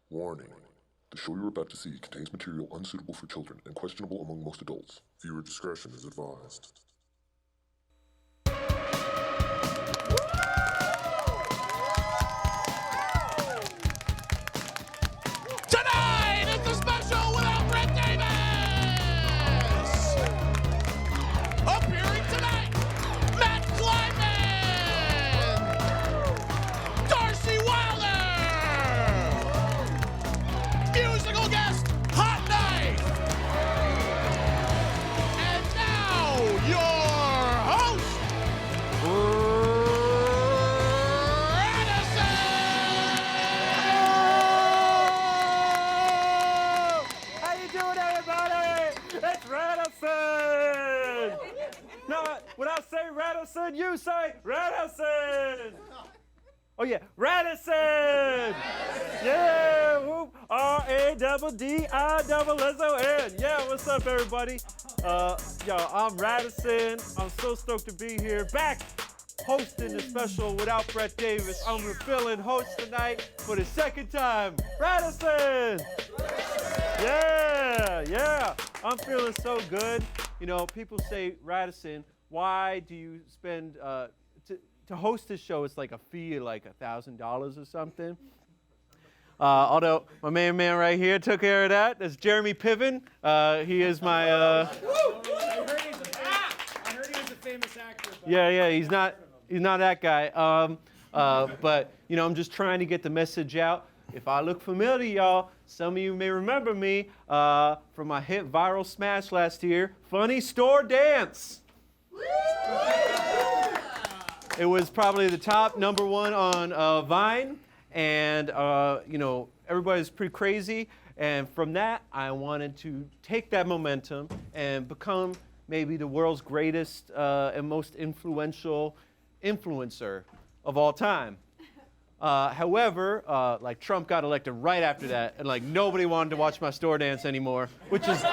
Warning. The show you're about to see contains material unsuitable for children and questionable among most adults. Viewer discretion is advised. Tonight, it's a special without Brett Davis! Appearing tonight, Matt Klinman! Darcy Wilder! Musical guest, Hot Night! And now, your host, How you doing, everybody? It's Radisson! No, when I say Radisson, you say Radisson! Oh yeah, Radisson! Yeah, whoop, R-A-D-D-I-S-S-O-N. Yeah, what's up, everybody? I'm Radisson. I'm so stoked to be here, back hosting the special without Brett Davis. I'm the fill-in host tonight for the second time. Radisson! Yeah, I'm feeling so good. You know, people say, Radisson, why do you spend, to host this show, it's like a fee of like $1,000 or something. Although my main man right here took care of that. That's Jeremy Piven. He is my, I heard he was a famous actor. yeah, he's not that guy. But, you know, I'm just trying to get the message out. If I look familiar, y'all, some of you may remember me from my hit viral smash last year, Funny Store Dance. It was probably the top #1 on Vine, and, you know, everybody's pretty crazy. And from that, I wanted to take that momentum and become maybe the world's greatest and most influential influencer of all time. However, like Trump got elected right after that, and like nobody wanted to watch my store dance anymore, which is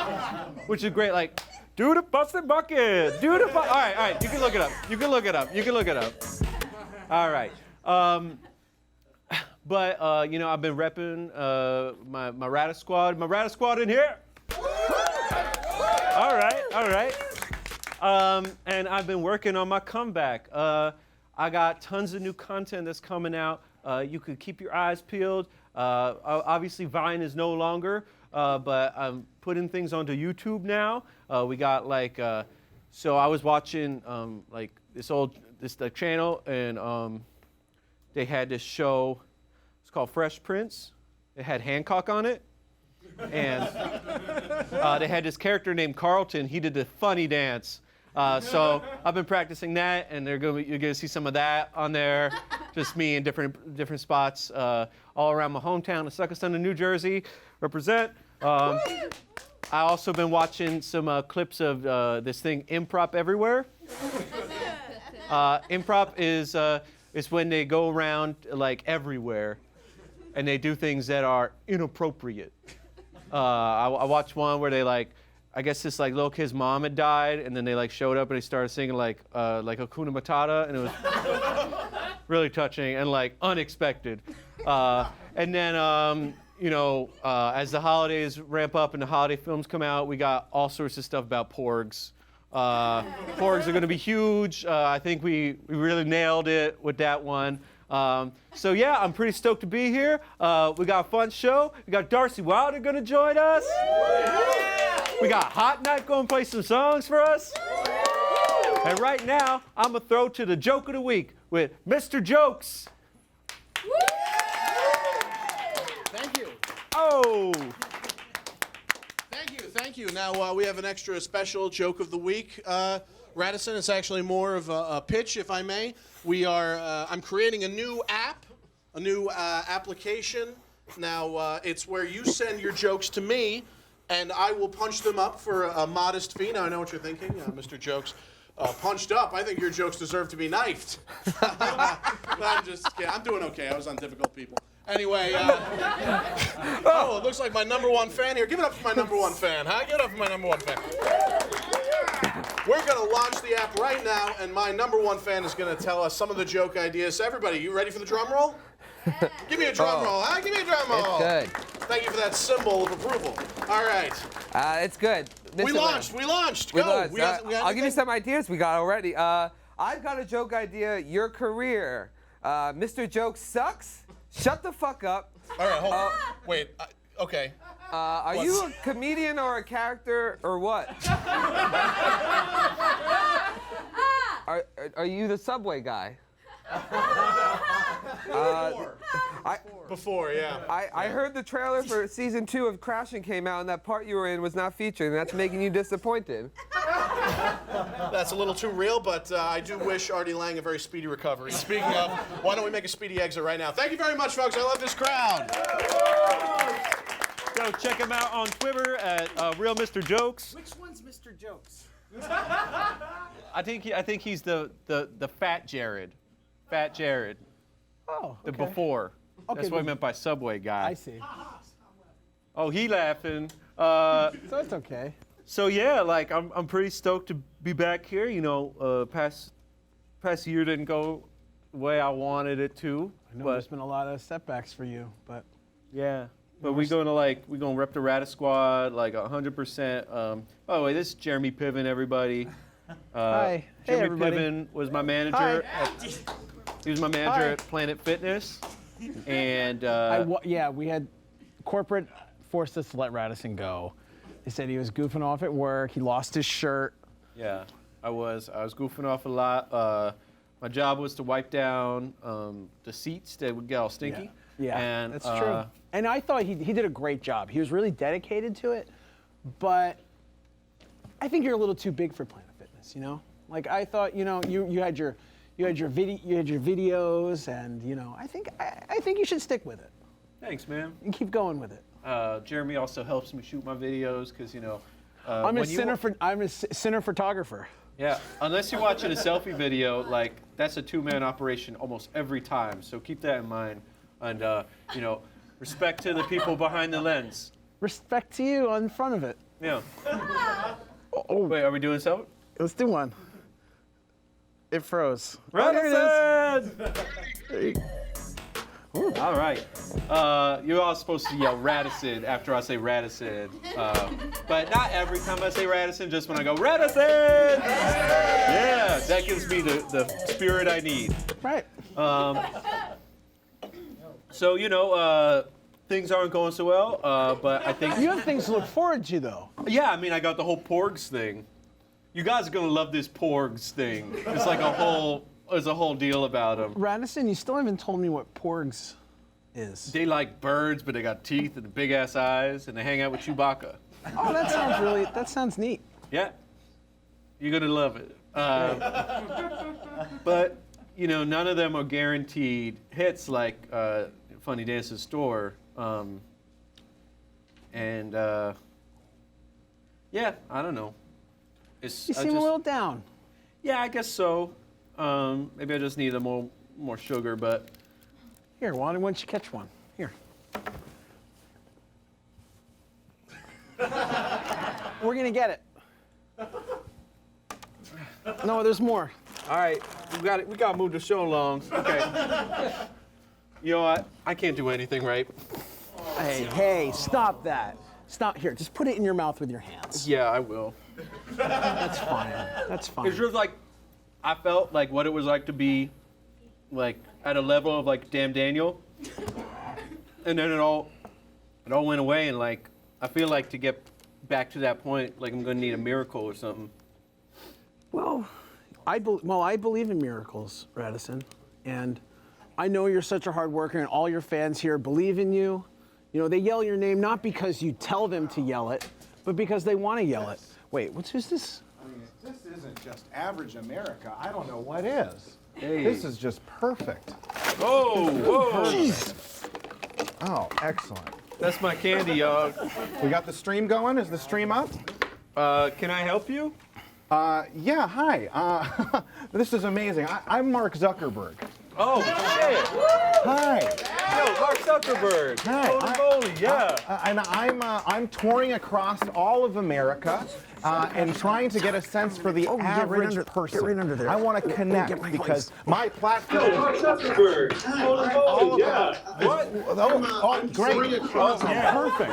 great. Like, do the busted bucket, do the all right, you can look it up. All right. But you know, I've been repping my Rata Squad in here. All right. And I've been working on my comeback. I got tons of new content that's coming out. You could keep your eyes peeled. Obviously, Vine is no longer, but I'm putting things onto YouTube now. We got like, so I was watching like this channel, and they had this show. It's called Fresh Prince. It had Hancock on it, and they had this character named Carlton. He did the funny dance. So I've been practicing that, and you're gonna see some of that on there. Just me in different spots all around my hometown of Suckerstown, New Jersey. Represent. I also been watching some clips of this thing, Improv Everywhere. Improv is when they go around like everywhere, and they do things that are inappropriate. I watched one where they like. I guess this like little kid's mom had died, and then they like showed up and they started singing like Hakuna Matata, and it was really touching and like unexpected. And then you know, as the holidays ramp up and the holiday films come out, we got all sorts of stuff about porgs. Porgs are going to be huge. I think we really nailed it with that one. So yeah, I'm pretty stoked to be here. We got a fun show. We got Darcy Wilder going to join us. We got Hot Night going to play some songs for us. And right now, I'm going to throw to the joke of the week with Mr. Jokes. Thank you. Oh. Thank you. Now we have an extra special joke of the week. Radisson, it's actually more of a pitch, if I may. I'm creating a new app, a new application. Now, it's where you send your jokes to me, and I will punch them up for a modest fee. Now, I know what you're thinking, Mr. Jokes. Punched up. I think your jokes deserve to be knifed. I'm just kidding. I'm doing okay. I was on Difficult People. Anyway, oh, it looks like my #1 fan here. Give it up for my #1 fan, huh? Give it up for my #1 fan. We're going to launch the app right now, and my #1 fan is going to tell us some of the joke ideas. So everybody, you ready for the drum roll? Give me a drum roll, huh? Give me a drum roll. It's good. Thank you for that symbol of approval. All right. It's good. We launched. Go. I'll give you some ideas we got already. I've got a joke idea. Your career. Mr. Joke sucks. Shut the fuck up. All right, hold on. Wait. Okay. Are you a comedian or a character or what? Are you the subway guy? Before, yeah. I heard the trailer for season 2 of Crashing came out, and that part you were in was not featured, and that's making you disappointed. That's a little too real, but I do wish Artie Lang a very speedy recovery. Speaking of, why don't we make a speedy exit right now? Thank you very much, folks. I love this crowd. So check him out on Twitter at Real Mr. Jokes. Which one's Mr. Jokes? I think he's the fat Jared. Fat Jared. Oh, The before. Okay, That's what I meant by Subway guy. I see. Oh, he laughing. So it's okay. So yeah, like I'm pretty stoked to be back here. You know, past year didn't go the way I wanted it to. I know but there's been a lot of setbacks for you, but yeah. But we're gonna rep the Rata Squad like 100%. By the way, this is Jeremy Piven, everybody. Hi. Hey, Jeremy everybody. Piven was my manager. He was my manager at Planet Fitness, and yeah, we had corporate forced us to let Radisson go. They said he was goofing off at work. He lost his shirt. yeah, I was goofing off a lot. My job was to wipe down the seats that would get all stinky. Yeah, and that's true. And I thought he did a great job. He was really dedicated to it, but I think you're a little too big for Planet Fitness. You know, like I thought. You know, you had your videos, and you know, I think you should stick with it Thanks, man. and keep going with it. Jeremy also helps me shoot my videos because you know. I'm when a center photographer. Yeah, unless you're watching a selfie video, like that's a two-man operation almost every time. So keep that in mind, and you know, respect to the people behind the lens. Respect to you on front of it. Yeah. Wait, are we doing something? Let's do one. It froze. Radisson! All right. You're all supposed to yell Radisson after I say Radisson. But not every time I say Radisson, just when I go, Radisson! Yeah, that gives me the spirit I need. Right. So, you know, things aren't going so well, but I think... You have things to look forward to, though. Yeah, I mean, I got the whole Porgs thing. You guys are going to love this Porgs thing. It's like there's a whole deal about them. Radisson, you still haven't told me what Porgs is. They like birds, but they got teeth and big ass eyes, and they hang out with Chewbacca. Oh, that sounds neat. Yeah, you're gonna love it. But you know, none of them are guaranteed hits like Funny Dance's Store. Yeah, I don't know. You seem a little down. Yeah, I guess so. Maybe I just need more sugar, but. Here, why don't you catch one? Here. We're gonna get it. No, there's more. All right, we got to move the show along. Okay. You know what? I can't do anything right. Hey, stop that. Stop here. Just put it in your mouth with your hands. Yeah, I will. That's fine. That's fine. It's just like I felt like what it was like to be like at a level of like Damn Daniel, and then it all went away, and like I feel like to get back to that point, like I'm gonna need a miracle or something. Well, I believe in miracles, Radisson, and I know you're such a hard worker, and all your fans here believe in you. You know, they yell your name not because you tell them to yell it, but because they want to yell it. Wait, who's this? I mean, if this isn't just average America, I don't know what is. Hey. This is just perfect. Whoa! Jeez. Oh, excellent. That's my candy, y'all. We got the stream going. Is the stream up? Can I help you? Yeah, hi. This is amazing. I'm Mark Zuckerberg. Oh shit! Hi. Yo, Mark Zuckerberg. Hi. Holy moly, yeah. And I'm touring across all of America, and trying to get a sense for the Oh, get right average under- person. get right under there. I want to Get connect my because voice. my platform. Zuckerberg. Oh, great. Perfect.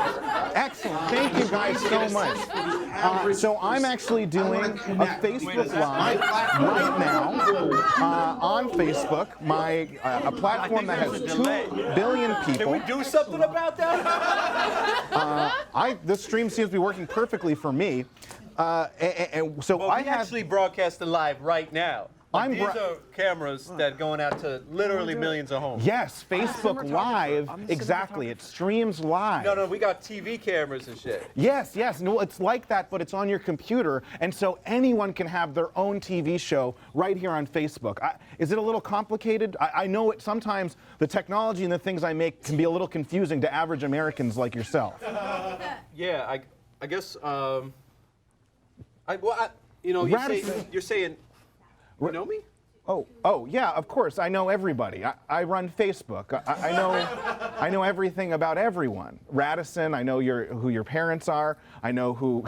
Excellent. Thank you guys so much. So I'm actually doing a Facebook Live right now on Facebook, a platform that has 2 billion people. Do something about that? This stream seems to be working perfectly for me. And so I We have. actually broadcasting live right now. I'm These are cameras that going out to literally millions of homes. Yes, Facebook Live, exactly. It streams live. No, we got TV cameras and shit. Yes. No, it's like that, but it's on your computer, and so anyone can have their own TV show right here on Facebook. Is it a little complicated? I know it. Sometimes the technology and the things I make can be a little confusing to average Americans like yourself. Yeah, I guess. You're saying. You know me? Oh, yeah, of course. I know everybody. I run Facebook. I know everything about everyone. Radisson, I know who your parents are. I know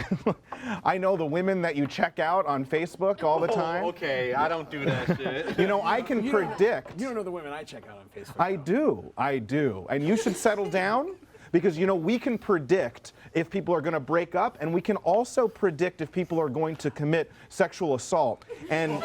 I know the women that you check out on Facebook all the time. Okay, I don't do that shit. You know, I can predict. You don't know the women I check out on Facebook. I do. And you should settle down because, we can predict if people are going to break up, and we can also predict if people are going to commit sexual assault. And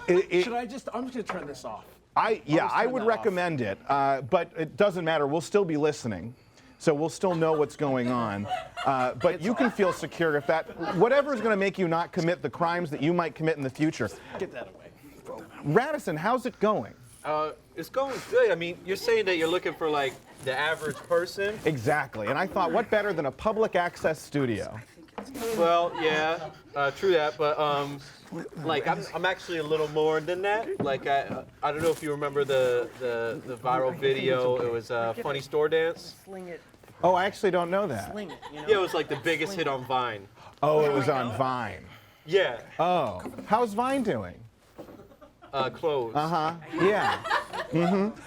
Should I just? I'm just gonna turn this off. I would recommend it, but it doesn't matter. We'll still be listening, so we'll still know what's going on. But you can feel secure if whatever is going to make you not commit the crimes that you might commit in the future. Get that away. Radisson, how's it going? It's going good. I mean, you're saying that you're looking for like the average person. Exactly. And I thought, what better than a public access studio? Well, yeah, true that. But I'm actually a little more than that. Like I don't know if you remember the viral video. It was a funny store dance. Oh, I actually don't know that. Yeah, it was like the biggest hit on Vine. Oh, it was on Vine. Yeah. Oh, how's Vine doing? Closed. Yeah.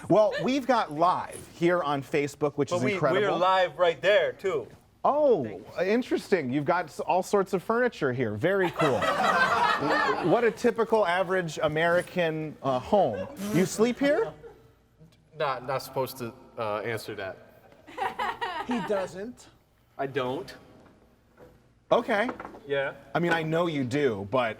Well, we've got live here on Facebook, which is incredible. We're live right there too. Oh, interesting. You've got all sorts of furniture here. Very cool. What a typical average American home. You sleep here? Not supposed to answer that. He doesn't. I don't. Okay. Yeah. I mean, I know you do, but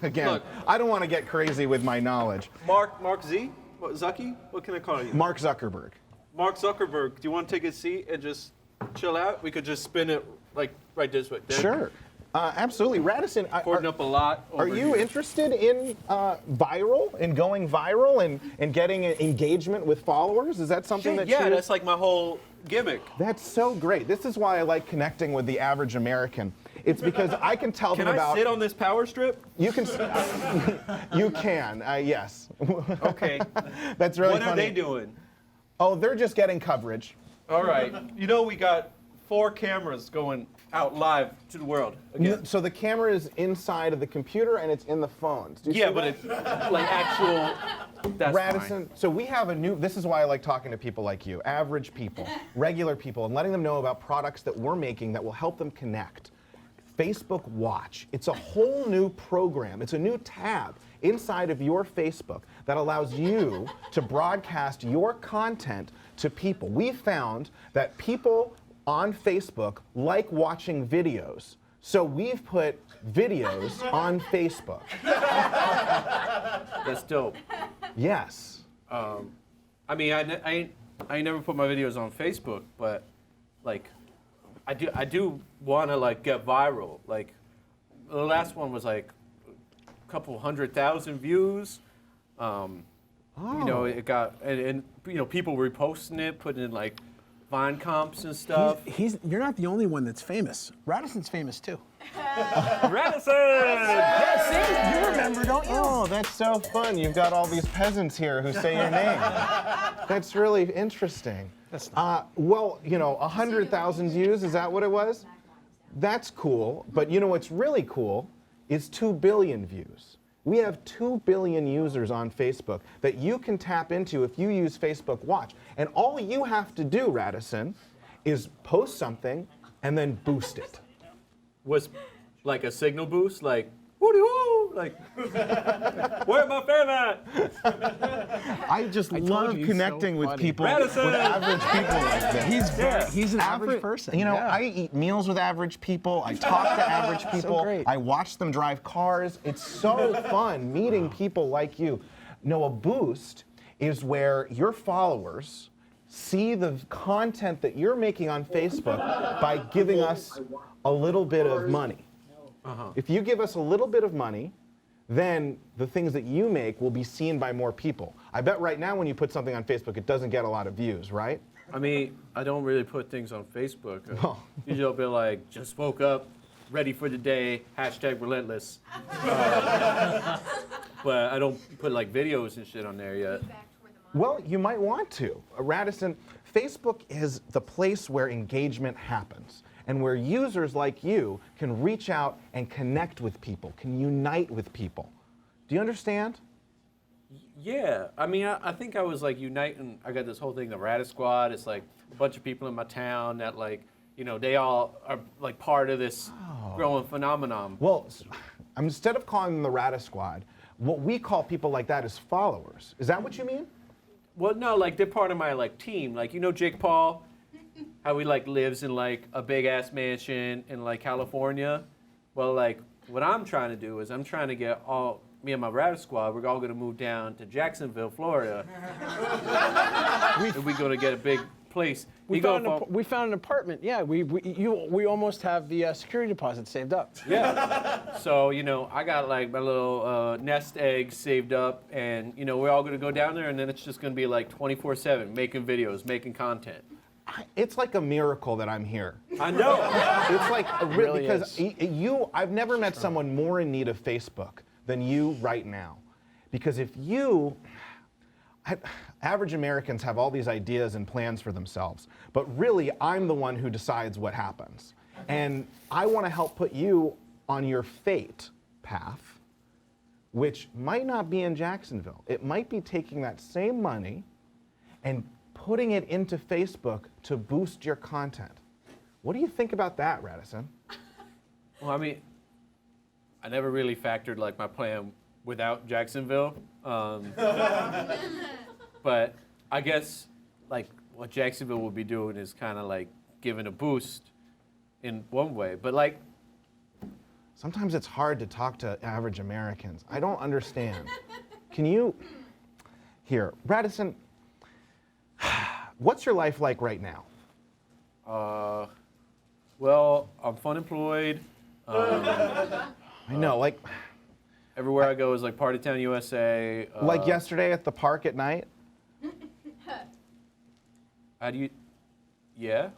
again, Look. I don't want to get crazy with my knowledge. Mark Z? What, Zucky? What can I call you? Mark Zuckerberg. Mark Zuckerberg. Do you want to take a seat and just chill out? We could just spin it like right this way. Then. Sure. Absolutely. Radisson, Recording up a lot. are you interested in going viral and getting engagement with followers? Is that something that Yeah, that's like my whole gimmick. That's so great. This is why I like connecting with the average American. It's because I can tell Can them about. I sit on this power strip? You can. You can. Yes. Okay. That's really What funny. are they doing? Oh, they're just getting coverage. All right. We got 4 cameras going out live to the world. Again. So the camera is inside of the computer and it's in the phones. Do you Yeah, see but that? it's like actual. That's Radisson, so we have this is why I like talking to people like you, average people, regular people, and letting them know about products that we're making that will help them connect. Facebook Watch, it's a whole new program. It's a new tab inside of your Facebook that allows you to broadcast your content to people. We found that people on Facebook like watching videos. So we've put videos on Facebook. That's dope. Yes. I mean, I never put my videos on Facebook, but like, I do want to like get viral. Like, the last one was like a couple 100,000 views. It got and people reposting it, putting in like Vine comps and stuff. You're not the only one that's famous. Radisson's famous too. Radisson! Yeah, see? You remember, don't you? Oh, that's so fun. You've got all these peasants here who say your name. That's really interesting. That's not. 100,000 views, is that what it was? That's cool, but what's really cool is 2 billion views. We have 2 billion users on Facebook that you can tap into if you use Facebook Watch. And all you have to do, Radisson, is post something and then boost it. was like a signal boost, like woody woo, like where my fan at? I just told love you, he's connecting so with funny. people, with Radisson! average people like this. He's an average person. You know, yeah. I eat meals with average people. I talk to average people. great. I watch them drive cars. It's so fun meeting people like you. No, a boost is where your followers see the content that you're making on Facebook by giving us a little bit of money. If you give us a little bit of money, then the things that you make will be seen by more people. I bet right now when you put something on Facebook, it doesn't get a lot of views, right? I mean, I don't really put things on Facebook. Oh. Usually I'll be like, just woke up, ready for the day, hashtag relentless. But I don't put like videos and shit on there yet. Well, you might want to. Radisson, Facebook is the place where engagement happens and where users like you can reach out and connect with people, can unite with people. Do you understand? Yeah, I mean, I think I was like uniting. I got this whole thing, the Radis Squad. It's like a bunch of people in my town that like, you know, they all are like part of this growing phenomenon. Well, instead of calling them the Radis Squad, what we call people like that is followers. Is that what you mean? Well, no, like they're part of my like team. Like, you know, Jake Paul, how he like lives in like a big ass mansion in like California. Well, like what I'm trying to do is I'm trying to get me and my Radis Squad, we're all going to move down to Jacksonville, Florida. And we're going to get a big place. We found an apartment. Yeah, we almost have the security deposit saved up. Yeah. So, you know, I got like my little nest egg saved up, and, you know, we're all going to go down there, and then it's just going to be like 24/7, making videos, making content. It's like a miracle that I'm here. I know. It's like really because I've never met someone more in need of Facebook than you right now. Because if average Americans have all these ideas and plans for themselves, but really I'm the one who decides what happens. And I want to help put you on your fate path, which might not be in Jacksonville. It might be taking that same money and putting it into Facebook to boost your content. What do you think about that, Radisson? Well, I mean, I never really factored like my plan without Jacksonville. But I guess like what Jacksonville would be doing is kind of like giving a boost in one way. But like, sometimes it's hard to talk to average Americans. I don't understand. Can you, here, Radisson, what's your life like right now? well, I'm fun employed. I know, like Everywhere I go is like Party Town USA. like yesterday at the park at night. How do you? Yeah.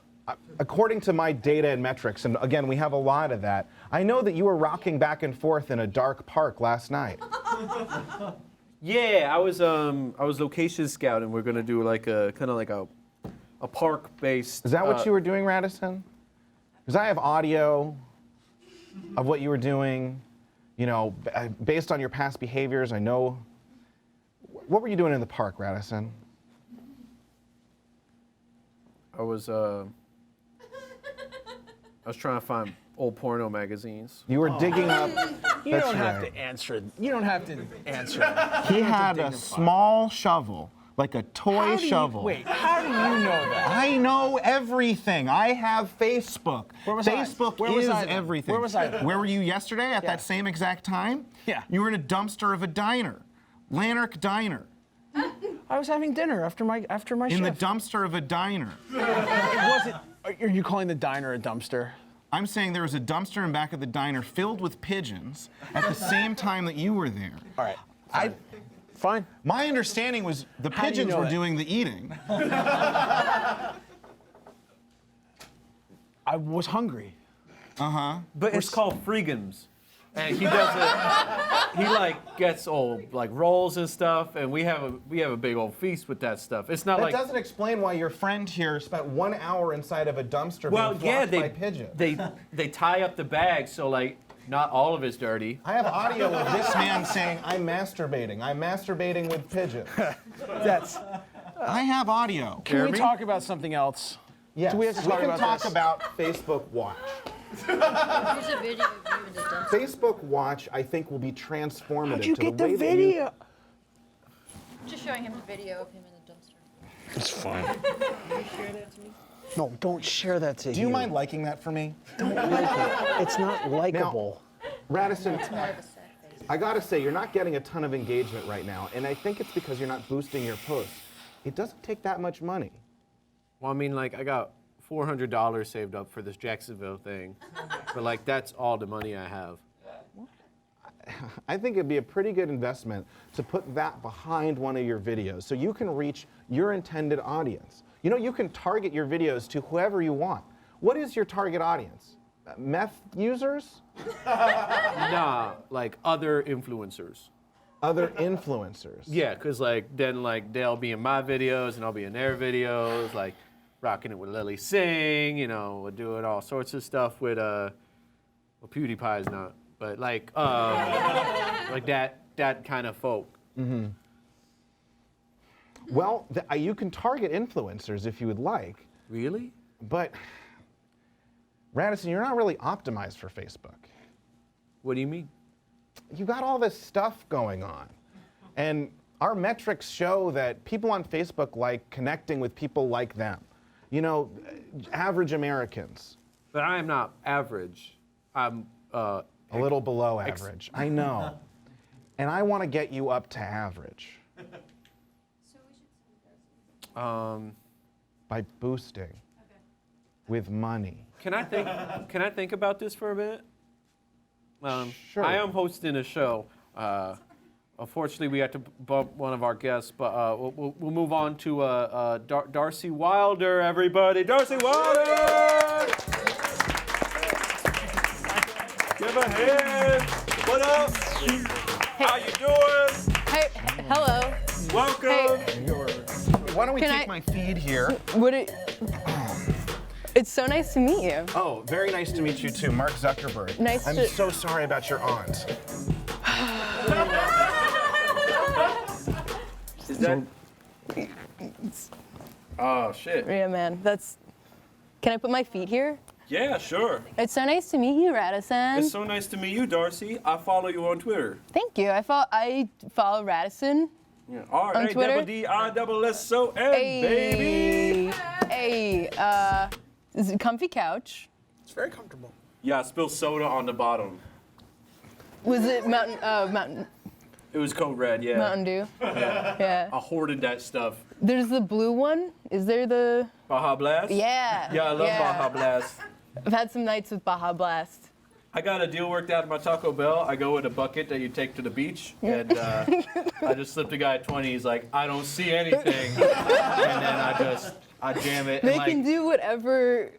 According to my data and metrics, and again, we have a lot of that, I know that you were rocking back and forth in a dark park last night. Yeah, I was location scouting. We're gonna do like a kind of like a park-based. Is that what you were doing, Radisson? Because I have audio of what you were doing, you know, based on your past behaviors. I know. What were you doing in the park, Radisson? I was trying to find old porno magazines. You were digging up. You That's don't have right. to answer it. You don't have to answer it. He had a small shovel, like a toy shovel. Wait, how do you know that? I know everything. I have Facebook. Where was I? Facebook Where was is I then? everything. Where was I then? Where were you yesterday at Yeah. that same exact time? Yeah. You were in a dumpster of a diner, Lanark Diner. I was having dinner after my In the shift. dumpster of a diner. Are you calling the diner a dumpster? I'm saying there was a dumpster in back of the diner filled with pigeons at the same time that you were there. All right. Fine. My understanding was the How do you pigeons know were that? doing the eating. I was hungry. But it's called Freegans. And he does it. He like gets old like rolls and stuff, and we have a big old feast with that stuff. It's not That like doesn't explain why your friend here spent 1 hour inside of a dumpster well, being yeah, flocked by pigeons. they tie up the bag so like not all of it's dirty. I have audio of this man saying, I'm masturbating with pigeons. That's. I have audio. Can we talk about something else? Yes, Do we have to talk can about talk this? about Facebook Watch. There's a video of you in the dumpster. Facebook Watch, I think, will be transformative How'd you to get the way the that you. video? Just showing him a video of him in the dumpster. It's fine. No, don't share that to Do you mind liking that for me? Don't like it. It's not likable. Radisson, More of a sad face. I gotta say, you're not getting a ton of engagement right now, and I think it's because you're not boosting your posts. It doesn't take that much money. Well, I mean, like, I got $400 saved up for this Jacksonville thing, but like, that's all the money I have. I think it'd be a pretty good investment to put that behind one of your videos so you can reach your intended audience. You know, you can target your videos to whoever you want. What is your target audience? Meth users? Nah, like other influencers. Other influencers? Yeah, cause like then like they'll be in my videos and I'll be in their videos, like rocking it with Lily Singh, you know, we're doing all sorts of stuff with well, PewDiePie's not, but like like that kind of folk. Mm-hmm. Well, you can target influencers if you would like. Really? But Radisson, you're not really optimized for Facebook. What do you mean? You got all this stuff going on. And our metrics show that people on Facebook like connecting with people like them. You know, average Americans. But I am not average. I'm A little below average. I know. And I want to get you up to average. By boosting. With money. Can I think about this for a minute? Sure. I am hosting a show. Unfortunately, we had to bump one of our guests, but we'll move on to Darcy Wilder, everybody. Darcy Wilder! Give a hand. What up? How you doing? Hey, hello. Welcome. Why don't we Can take I- my feed here? It's so nice to meet you. Oh, very nice to meet you too, Mark Zuckerberg. Nice I'm to- so sorry about your aunt. Is that? Oh shit. Yeah, man. Can I put my feet here? Yeah, sure. It's so nice to meet you, Radisson. It's so nice to meet you, Darcy. I follow you on Twitter. Thank you. I follow Radisson. Yeah. On Twitter? R-A-D-D-I-S-S-O-N, baby. Hey, this is a comfy couch. It's very comfortable. Yeah, I spilled soda on the bottom. Was it Mountain It was Code Red, yeah. Mountain Dew? Yeah. I hoarded that stuff. There's the blue one. Is there the? Baja Blast? Yeah. Yeah, I love Baja Blast. I've had some nights with Baja Blast. I got a deal worked out at my Taco Bell. I go with a bucket that you take to the beach, and I just slipped a guy 20. He's like, I don't see anything, and then I jam it. They and can do whatever.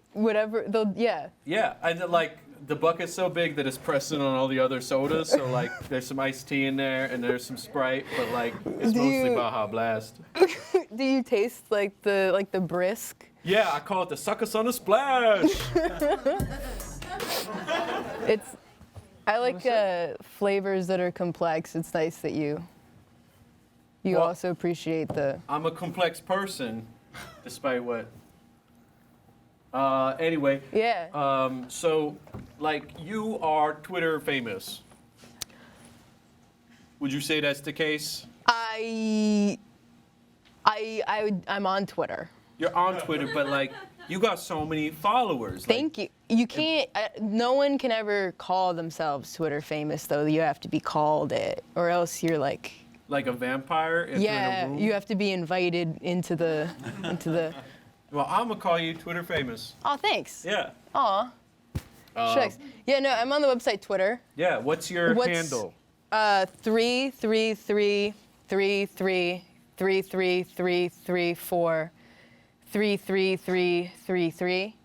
They'll. Yeah. Yeah, and then, like the bucket's so big that it's pressing on all the other sodas. So like, there's some iced tea in there, and there's some Sprite, but like, it's mostly Baja Blast. Do you taste like the brisk? Yeah, I call it the suck us on a splash. I like flavors that are complex. It's nice that you Well, also appreciate the. I'm a complex person, despite what. Anyway. Yeah. So, like, you are Twitter famous. Would you say that's the case? I'm on Twitter. You're on Twitter, but like, you got so many followers. Thank you. You can't. No one can ever call themselves Twitter famous, though. You have to be called it, or else you're like. Like a vampire. If you're in a room? You have to be invited into the. Well, I'm gonna call you Twitter famous. Oh, thanks. Yeah. Aw. Shucks. Yeah, no, I'm on the website Twitter. Yeah. What's your handle? 333333334 33333.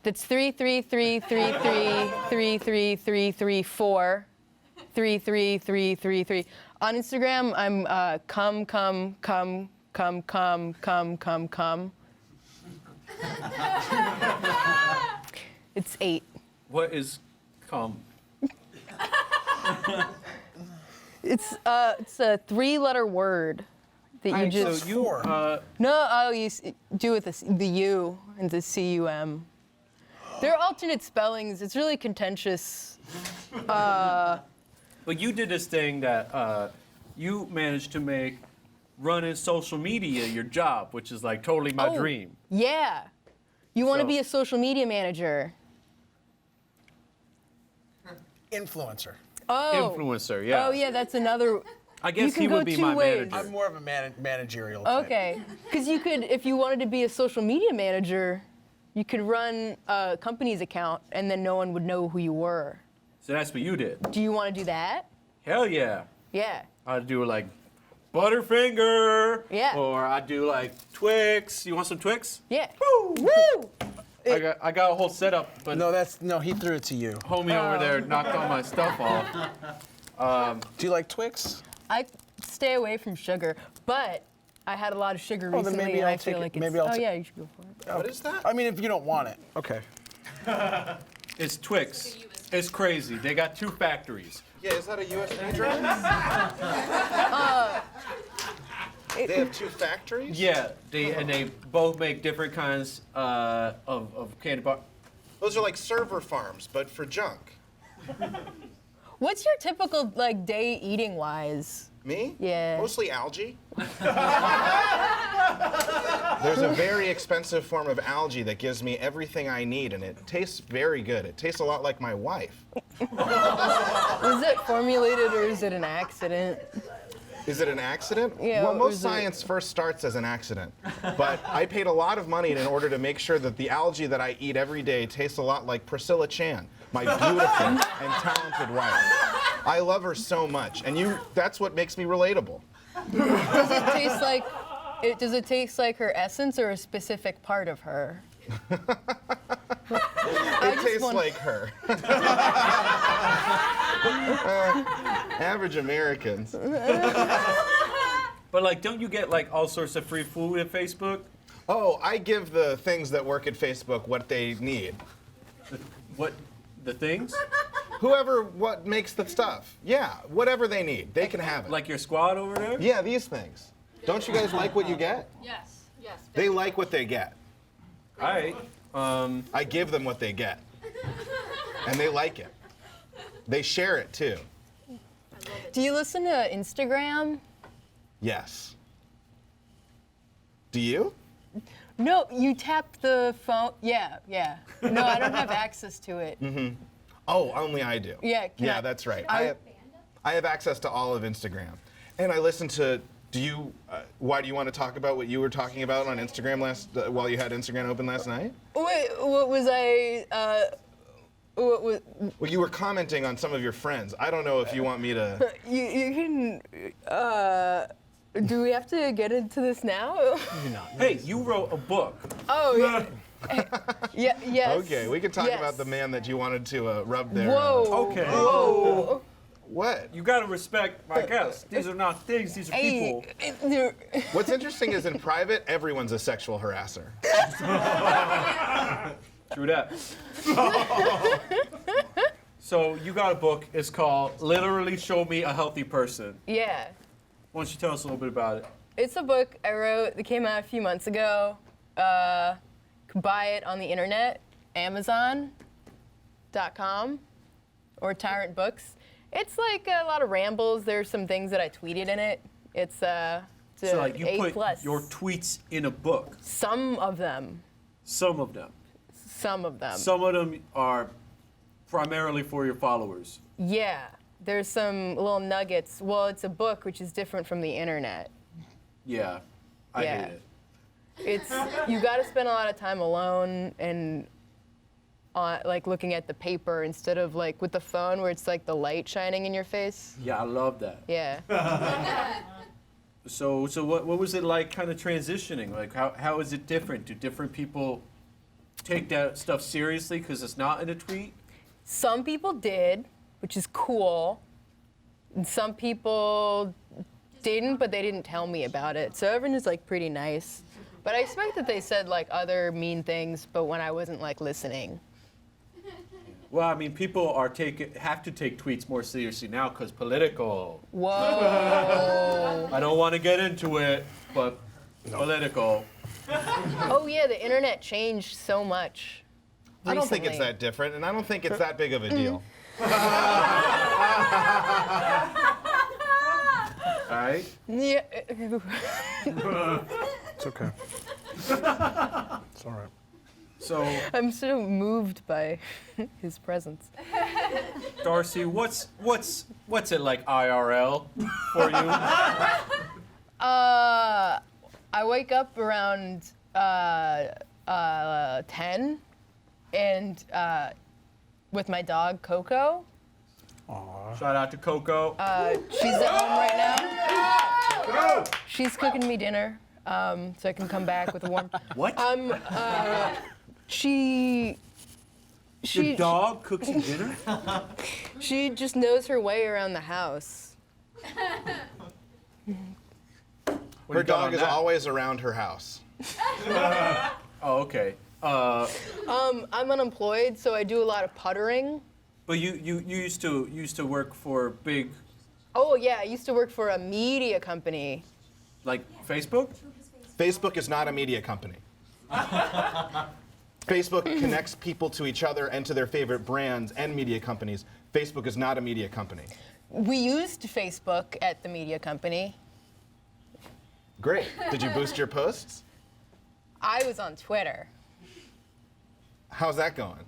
That's 333333334 33333. On Instagram, I'm come. It's 8. What is cum? It's a 3-letter word that you just. So you No, you do with the U and the CUM. They're alternate spellings. It's really contentious. But you did this thing that you managed to make running social media your job, which is like totally my dream. Yeah. You want to So- be a social media manager. Influencer. Oh. Influencer, yeah. Oh, yeah, that's another. I guess can he go would be two my ways. manager. I'm more of a managerial type. Okay. Because you could, if you wanted to be a social media manager, you could run a company's account and then no one would know who you were. So that's what you did. Do you want to do that? Hell yeah. Yeah. I'd do like Butterfinger. Yeah. Or I'd do like Twix. You want some Twix? Yeah. Woo! I got a whole setup, but No, he threw it to you. homie over there knocked all my stuff off. Do you like Twix? I stay away from sugar, but I had a lot of sugar Oh, then recently, maybe and I I'll feel take it- like it's. maybe I'll oh ta- yeah, you should go for it. What is that? I mean, if you don't want it. Okay. It's Twix. It's crazy. They got 2 factories. Yeah, is that a USA drink? They have 2 factories? Yeah, they both make different kinds of candy bar. Those are like server farms, but for junk. What's your typical like day eating wise? Me? Yeah. Mostly algae. There's a very expensive form of algae that gives me everything I need, and it tastes very good. It tastes a lot like my wife. Is it formulated or is it an accident? Is it an accident? Yeah, well, or most is it- science first starts as an accident. But I paid a lot of money in order to make sure that the algae that I eat every day tastes a lot like Priscilla Chan, my beautiful and talented wife. I love her so much, and that's what makes me relatable. Does it taste like? Does it taste like her essence or a specific part of her? It tastes like her. Average Americans. But like, don't you get like all sorts of free food at Facebook? Oh, I give the things that work at Facebook what they need. What, the things? What makes the stuff. Yeah, whatever they need, they can have it. Like your squad over there? Yeah, these things. Don't you guys like what you get? Yes, yes. They like what they get. All right. I give them what they get. And they like it. They share it too. Do you listen to Instagram? Yes. Do you? No, you tap the phone. Yeah. No, I don't have access to it. Oh, only I do. Yeah, can Yeah, I- that's right. I- I have access to all of Instagram. And I listen to, why do you want to talk about what you were talking about on Instagram while you had Instagram open last night? Wait, what was I? What was? Well, you were commenting on some of your friends. I don't know if you want me to. You can. Do we have to get into this now? Hey, you wrote a book. Oh yeah. Yeah. Yes. Okay, we can talk Yes. about the man that you wanted to rub there. Whoa. Okay. Whoa. What? You gotta respect my guests. These are not things, these are people. Hey, What's interesting is in private, everyone's a sexual harasser. True that. So you got a book. It's called Literally Show Me a Healthy Person. yeah. Why don't you tell us a little bit about it? It's a book I wrote that came out a few months ago. Could buy it on the internet, Amazon.com or Tyrant Books. It's like a lot of rambles. There's some things that I tweeted in it. It's So like you A+. put your tweets in a book. Some of them. Some of them. Some of them. Some of them are primarily for your followers. Yeah. There's some little nuggets. Well, it's a book, which is different from the internet. Yeah, I Yeah. hate it. It's you got to spend a lot of time alone and like looking at the paper instead of like with the phone where it's like the light shining in your face. Yeah, I love that. Yeah. So what was it like kind of transitioning? Like how is it different? Do different people take that stuff seriously because it's not in a tweet? Some people did, which is cool. And some people didn't, but they didn't tell me about it. So everyone is like pretty nice. But I expect that they said like other mean things, but when I wasn't like listening. Well, I mean, people have to take tweets more seriously now because political. Whoa. I don't want to get into it, but political. Oh yeah, the internet changed so much. I don't think it's recently. that different, and I don't think it's that big of a deal. All right. Yeah. It's okay. It's all right. So, I'm so moved by his presence. Darcy, what's it like IRL for you? I wake up around 10, and with my dog Coco. Shout out to Coco. She's at home right now. She's cooking me dinner, so I can come back with a warm. What? She. Your dog cooks you dinner? She just knows her way around the house. Her dog is always around her house. Oh, okay. I'm unemployed, so I do a lot of puttering. But you used to work for big, Oh yeah, I used to work for a media company. like Facebook? Facebook is not a media company. Facebook connects people to each other and to their favorite brands and media companies. Facebook is not a media company. We used Facebook at the media company. Great. Did you boost your posts? I was on Twitter. How's that going?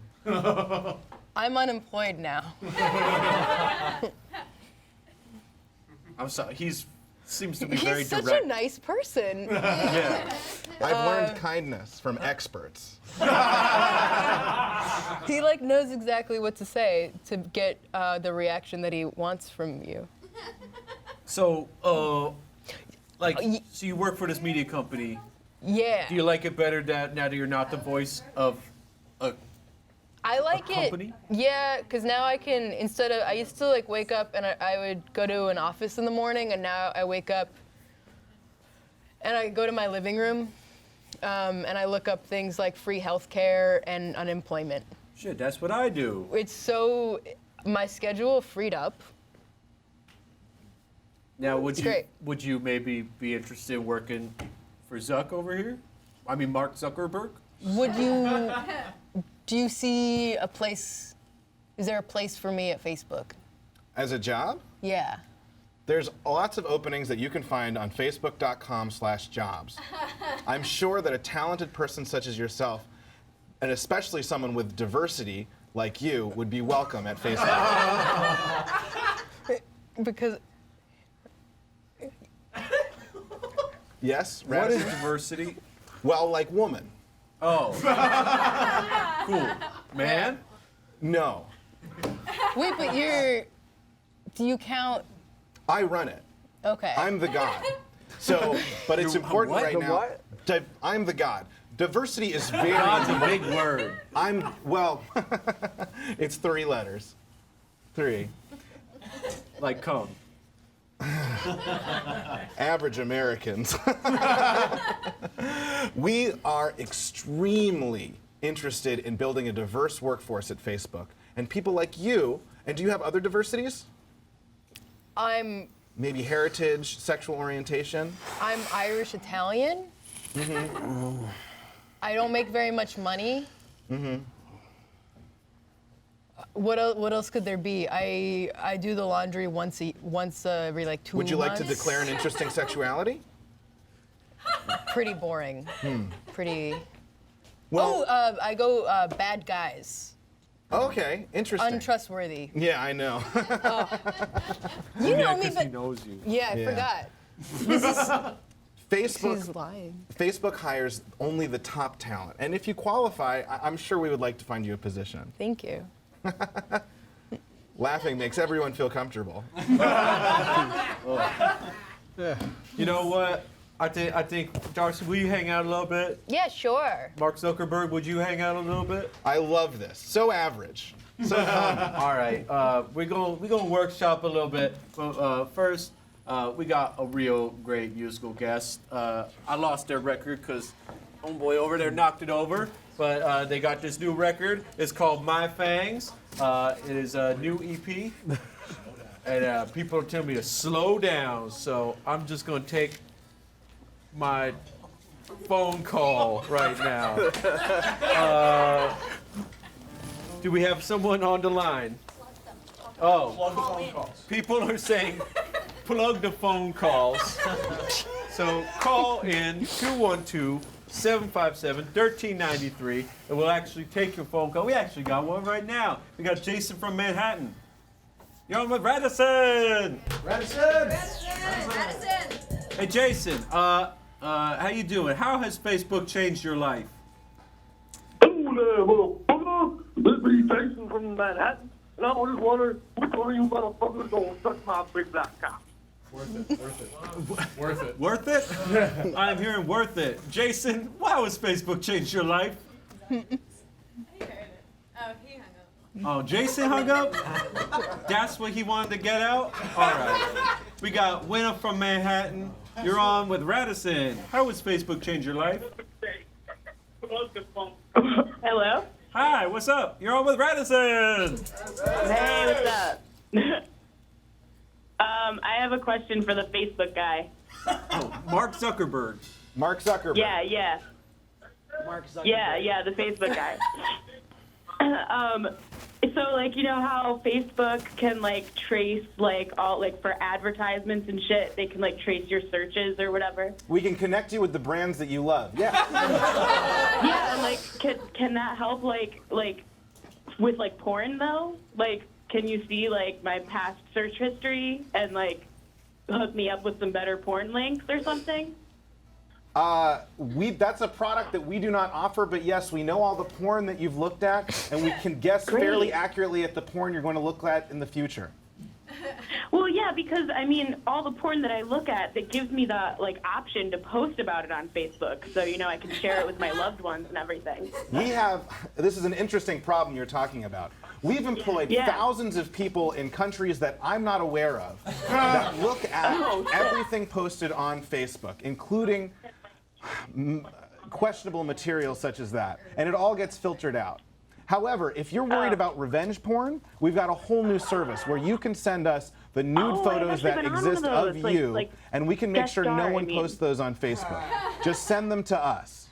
I'm unemployed now. I'm sorry. Seems to be very He's such direct. a nice person. Yeah. I've learned kindness from experts. He like knows exactly what to say to get the reaction that he wants from you. So, so you work for this media company. Yeah. Do you like it better now that you're not the voice of a I like company? it. Yeah, because now I can, instead of, I used to like wake up and I would go to an office in the morning, and now I wake up and I go to my living room and I look up things like free healthcare and unemployment. Shit, that's what I do. It's so, my schedule freed up. Now, great. would you maybe be interested in working for Zuck over here? I mean, Mark Zuckerberg? Would you, do you see a place, is there a place for me at Facebook? As a job? Yeah. There's lots of openings that you can find on facebook.com/jobs. I'm sure that a talented person such as yourself, and especially someone with diversity like you, would be welcome at Facebook. Because Yes? What is Radisson? diversity? Well, like woman. Oh. Cool. Man? No. wait, but do you count? I run it. Okay. I'm the god. So, but it's You're important what? right The now. what? I'm the god. Diversity is very. God's a big word. Well, it's 3 letters. 3. Like come. Average Americans. We are extremely interested in building a diverse workforce at Facebook. And people like you, and do you have other diversities? I'm Maybe heritage, sexual orientation? Irish Italian. Mm-hmm. I don't make very much money. Mm-hmm. What else could there be? I do the laundry once every like 2 months. Would you like to declare an interesting sexuality? Pretty boring. Pretty. Well, I go bad guys. okay, interesting. Untrustworthy. Yeah, I know. You know me, Because he but knows you. yeah, I Yeah. forgot. She's Facebook, lying. Facebook hires only the top talent. And if you qualify, I'm sure we would like to find you a position. Thank you. Laughing makes everyone feel comfortable. You know what? I think, Darcy, will you hang out a little bit? Yeah, sure. Mark Zuckerberg, would you hang out a little bit? I love this. So average. So fun. All right, we're gonna workshop a little bit. But first, we got a real great musical guest. I lost their record because homeboy over there knocked it over. But they got this new record. It's called My Fangs. It is a new EP. And people are telling me to slow down. So I'm just gonna take my phone call right now. Do we have someone on the line? Oh, Plug the phone calls. people are saying plug the phone calls. So call in 212-757-1393, and we'll actually take your phone call. We actually got one right now. We got Jason from Manhattan. You're on with Radisson. Radisson! Hey Jason, how you doing? How has Facebook changed your life? Hello there, motherfucker. This is Jason from Manhattan, and I was just wondering which one of you motherfuckers gonna suck my big black cock. Worth it. Worth it? I'm hearing worth it. Jason, how has Facebook changed your life? Oh, he hung up. Oh, Jason hung up? That's what he wanted to get out? All right. We got Winner from Manhattan. You're on with Radisson. How has Facebook changed your life? Hello? Hi, what's up? You're on with Radisson. Hey, what's up? I have a question for the Facebook guy. Oh, Mark Zuckerberg. Mark Zuckerberg. Yeah. Mark Zuckerberg. Yeah, the Facebook guy. So, like, you know how Facebook can, like, trace, like, all, like, for advertisements and shit, they can, like, trace your searches or whatever? We can connect you with the brands that you love. Yeah. Yeah, and, like, can that help, like, with, like, porn, though? Like, can you see, like, my past search history and, like, hook me up with some better porn links or something? That's a product that we do not offer, but yes, we know all the porn that you've looked at, and we can guess fairly accurately at the porn you're going to look at in the future. Well, yeah, because, I mean, all the porn that I look at, that gives me the, like, option to post about it on Facebook, so, you know, I can share it with my loved ones and everything. This is an interesting problem you're talking about. We've employed thousands of people in countries that I'm not aware of that look at everything posted on Facebook, including questionable material such as that, and it all gets filtered out. However, if you're worried about revenge porn, we've got a whole new service where you can send us the nude photos that exist of you, and we can make sure no one posts those on Facebook. Just send them to us.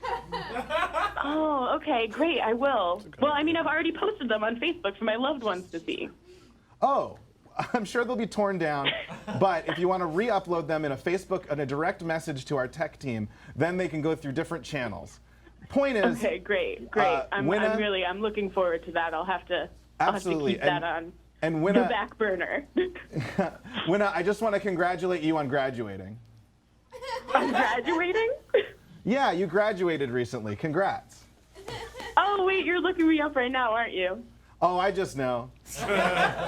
Oh, okay, great, I will. Well, I mean, I've already posted them on Facebook for my loved ones to see. Oh, I'm sure they'll be torn down, but if you want to re-upload them in a direct message to our tech team, then they can go through different channels. Point is, okay, great. I'm looking forward to that. I'll have to keep that on the back burner. Winna, I just want to congratulate you on graduating. I'm graduating? Yeah, you graduated recently. Congrats. Oh, wait, you're looking me up right now, aren't you? Oh, I just know.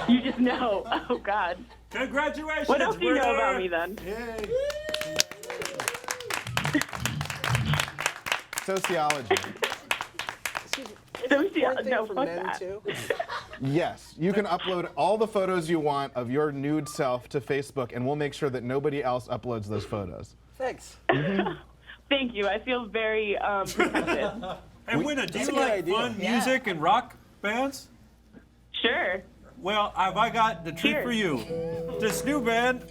You just know. Oh, God. Congratulations, What else do you know about me, then? Yay. Sociology. No, for fuck men that. too? Yes, you can upload all the photos you want of your nude self to Facebook, and we'll make sure that nobody else uploads those photos. Thanks. Thank you. I feel very protected. Hey, Winner, do you a good like idea. fun music and rock bands? Sure. Well, have I got the treat for you. This new band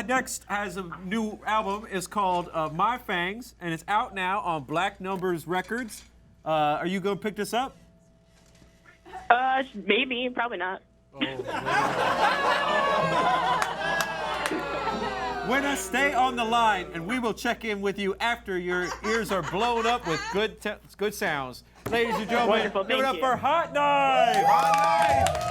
next has a new album. It's called My Fangs, and it's out now on Black Numbers Records. Are you going to pick this up? Maybe. Probably not. Winner, stay on the line, and we will check in with you after your ears are blown up with good sounds. Ladies and gentlemen, Wonderful, give it thank up you. for Hot Knife! Hot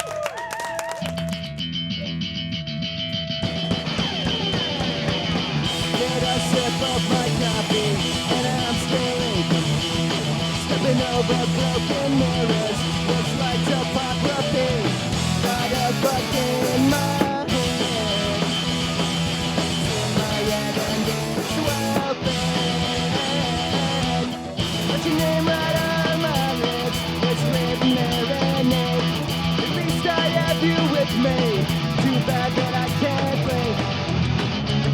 Get a sip of my coffee, and I'm staring, stepping over broken mirrors, looks like topography, got a bucket in my head, and it's well bad. Put your name right on my lips, it's written marinade. At least I have you with me, too bad that I can't blink.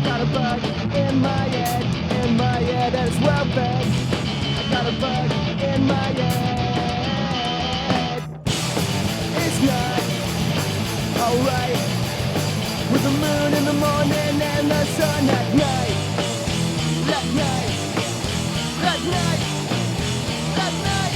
Got a bug in my head that's well fed. I got a bug in my head. It's not alright with the moon in the morning and the sun at night. At night, at night, at night.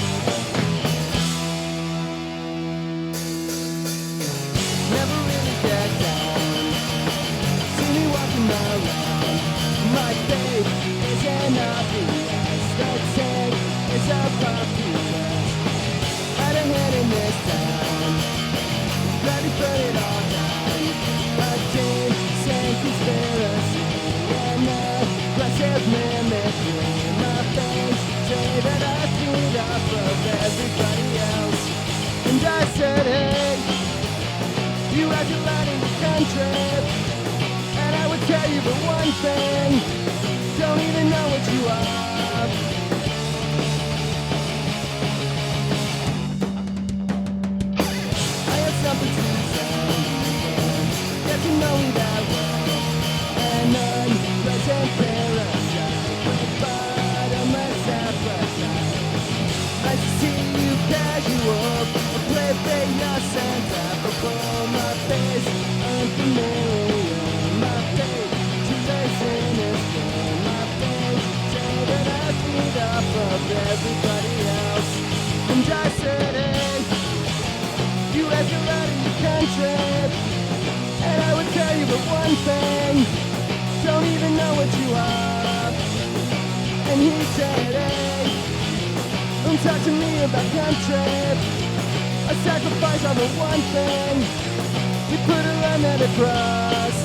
but one thing, don't even know what you are. I have something to say, get to know me that well. An unpleasant parasite with bottomless appetite. Nice to see you casual, a play big nonsense, apropos my face, unfamiliar. My face, too racing is for my face. Say that I feed off of everybody else. And I said, hey, you have your out of your country. And I would tell you but one thing, don't even know what you are. And he said, hey, don't talk to me about country. I sacrifice on the one thing, you put a line at across.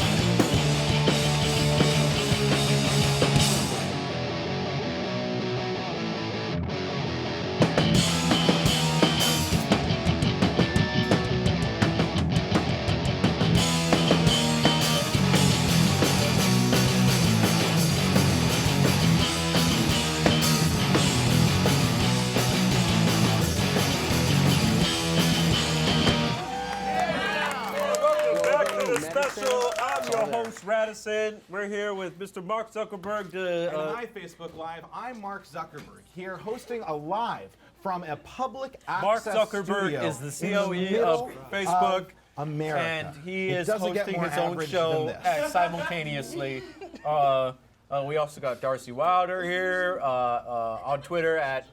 Radisson. We're here with Mr. Mark Zuckerberg. And hi, Facebook Live. I'm Mark Zuckerberg, here hosting a live from a public Mark access Zuckerberg studio is the COE of Facebook. America. And he It is doesn't get hosting more his own average show than this. simultaneously. We also got Darcy Wilder here on Twitter at,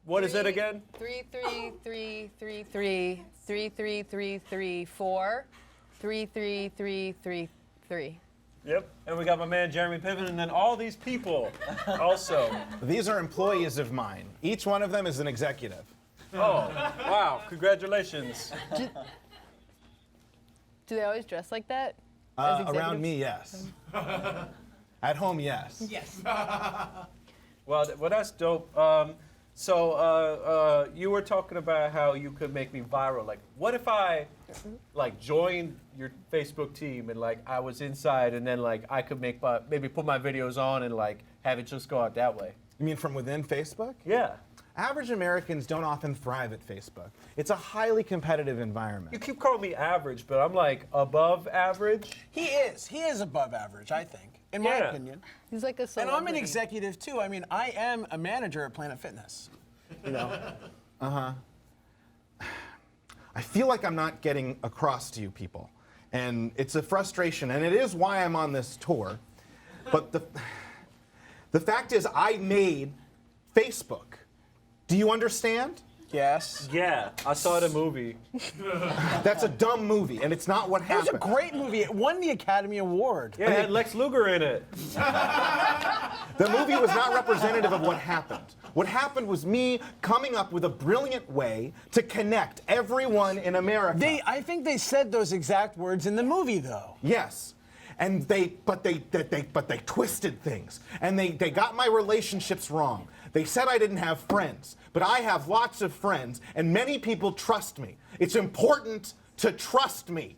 what is it again? 33333 33334 33333. Yep. And we got my man Jeremy Piven, and then all these people also. These are employees of mine. Each one of them is an executive. Oh, wow. Congratulations. Do they always dress like that? Around me, yes. At home, yes. Yes. Well, that's dope. So you were talking about how you could make me viral. Like, what if I, like, joined your Facebook team and, like, I was inside and then, like, I could make maybe put my videos on and, like, have it just go out that way? You mean from within Facebook? Yeah. Average Americans don't often thrive at Facebook. It's a highly competitive environment. You keep calling me average, but I'm, like, above average. He is. He is above average, I think, in my opinion. He's like a And celebrity. I'm an executive, too. I mean, I am a manager at Planet Fitness. You know? Uh-huh. I feel like I'm not getting across to you people. And it's a frustration, and it is why I'm on this tour. But the fact is, I made Facebook. Do you understand? Yes. Yeah, I saw the movie. That's a dumb movie, and it's not what happened. It was a great movie. It won the Academy Award. Yeah, it had Lex Luger in it. The movie was not representative of what happened. What happened was me coming up with a brilliant way to connect everyone in America. I think they said those exact words in the movie, though. Yes. And they twisted things. And they got my relationships wrong. They said I didn't have friends, but I have lots of friends, and many people trust me. It's important to trust me.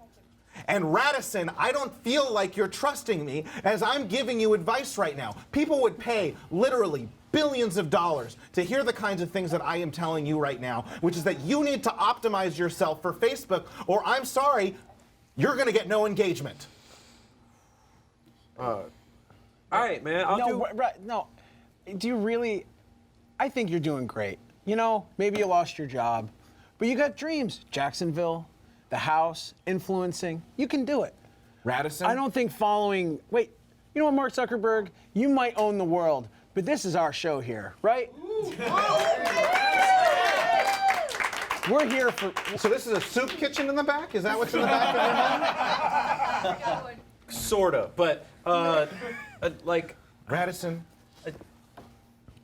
And Radisson, I don't feel like you're trusting me as I'm giving you advice right now. People would pay literally billions of dollars to hear the kinds of things that I am telling you right now, which is that you need to optimize yourself for Facebook, or I'm sorry, you're going to get no engagement. All right, man. No, do you really? I think you're doing great. You know, maybe you lost your job, but you got dreams. Jacksonville, the house, influencing. You can do it. Radisson? I don't think following. Wait, you know what, Mark Zuckerberg? You might own the world, but this is our show here, right? We're here for. So this is a soup kitchen in the back? Is that what's in the back of your mind? Sorta, but like Radisson,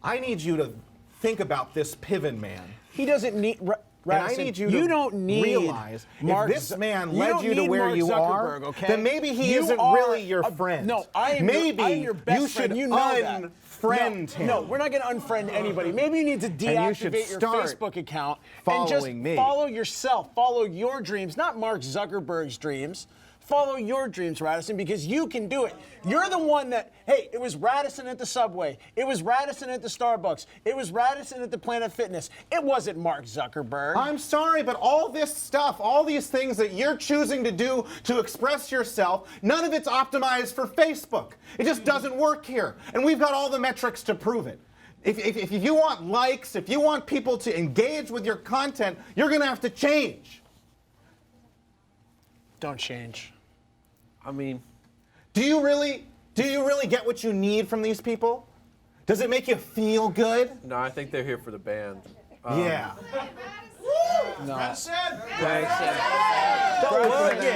I need you to think about this Piven man. He doesn't need. And I need you to don't need realize Mark, if this man you led don't you to need where Mark you Zuckerberg, are, okay? then maybe he You isn't are really your friend. No, I am. Maybe I'm your best you friend. should You know that. unfriend him. No, we're not going to unfriend anybody. Maybe you need to And you should deactivate your start Facebook account and just following me. follow yourself, follow your dreams, not Mark Zuckerberg's dreams. Follow your dreams, Radisson, because you can do it. You're the one that, hey, it was Radisson at the Subway. It was Radisson at the Starbucks. It was Radisson at the Planet Fitness. It wasn't Mark Zuckerberg. I'm sorry, but all this stuff, all these things that you're choosing to do to express yourself, none of it's optimized for Facebook. It just doesn't work here. And we've got all the metrics to prove it. If you want likes, if you want people to engage with your content, you're going to have to change. Don't change. I mean, do you really get what you need from these people? Does it make you feel good? no, I think they're here for the band. Yeah. No. Radisson!